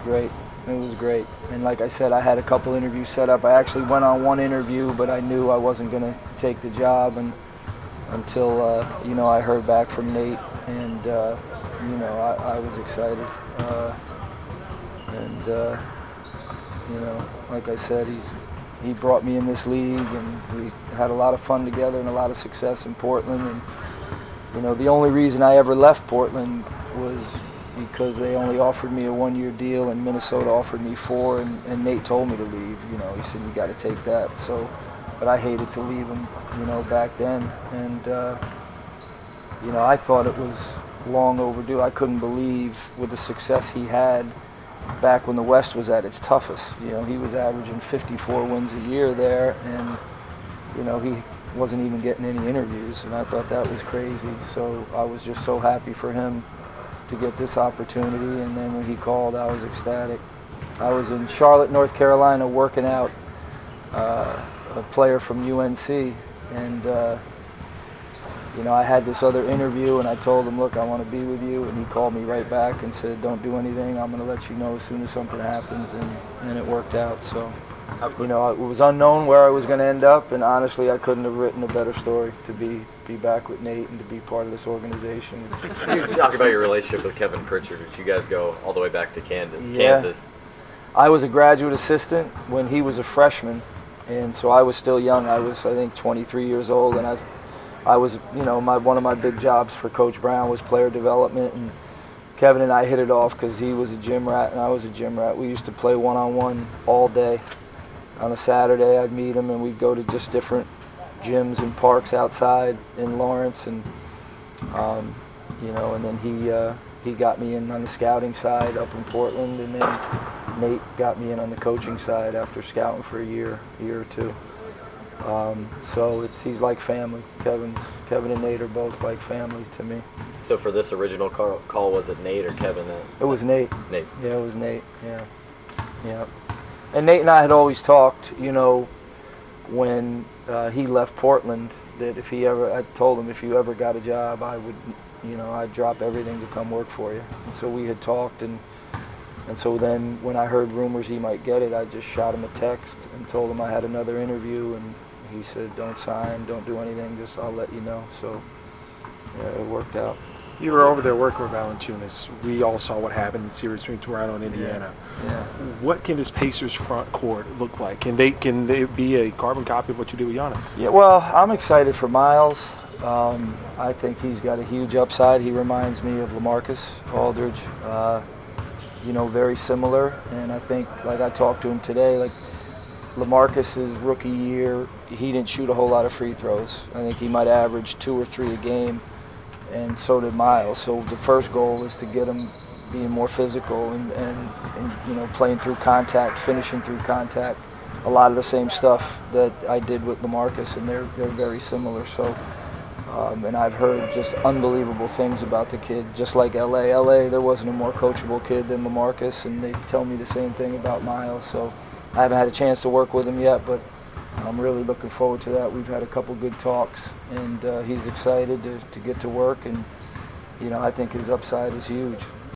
great. It was great. And like I said, I had a couple interviews set up. I actually went on one interview, but I knew I wasn't going to take the job until I heard back from Nate, and I was excited. Like I said, he brought me in this league, and we had a lot of fun together and a lot of success in Portland. And the only reason I ever left Portland was because they only offered me a one-year deal, and Minnesota offered me 4, and Nate told me to leave. He said, you got to take that. So, but I hated to leave him, back then. And I thought it was long overdue. I couldn't believe with the success he had back when the West was at its toughest. He was averaging 54 wins a year there, and he wasn't even getting any interviews, and I thought that was crazy. So I was just so happy for him to get this opportunity, and then when he called, I was ecstatic. I was in Charlotte, North Carolina, working out a player from UNC, and I had this other interview, and I told him, look, I want to be with you, and he called me right back and said, don't do anything, I'm going to let you know as soon as something happens, and it worked out. So it was unknown where I was going to end up, and honestly, I couldn't have written a better story to be back with Nate and to be part of this organization. You talk about your relationship with Kevin Pritchard, which you guys go all the way back to Kansas. I was a graduate assistant when he was a freshman, and so I was still young. I was, I think, 23 years old, and I was, one of my big jobs for Coach Brown was player development, and Kevin and I hit it off because he was a gym rat and I was a gym rat. We used to play one-on-one all day. On a Saturday, I'd meet him, and we'd go to just different gyms and parks outside in Lawrence, and and then he got me in on the scouting side up in Portland, and then Nate got me in on the coaching side after scouting for a year or two. So he's like family. Kevin and Nate are both like family to me. So for this original call, was it Nate or Kevin? It was Nate. Nate. Yeah, it was Nate. Yeah. And Nate and I had always talked, when he left Portland, that I told him if you ever got a job, I would, I'd drop everything to come work for you. And so we had talked, and so then when I heard rumors he might get it, I just shot him a text and told him I had another interview, and he said, don't sign, don't do anything, just I'll let you know. So yeah, it worked out. You were over there working with Valanciunas. We all saw what happened in the series between Toronto and Indiana. Yeah. What can this Pacers front court look like? Can they be a carbon copy of what you did with Giannis? Yeah, well, I'm excited for Myles. I think he's got a huge upside. He reminds me of LaMarcus Aldridge. Very similar. And I think, like I talked to him today, like LaMarcus's rookie year, he didn't shoot a whole lot of free throws. I think he might average 2 or 3 a game, and so did Myles. So the first goal was to get him being more physical and playing through contact, finishing through contact. A lot of the same stuff that I did with LaMarcus, and they're very similar. So, and I've heard just unbelievable things about the kid. Just like LA, there wasn't a more coachable kid than LaMarcus, and they tell me the same thing about Myles. So I haven't had a chance to work with him yet, but I'm really looking forward to that. We've had a couple good talks, and he's excited to get to work, and I think his upside is huge.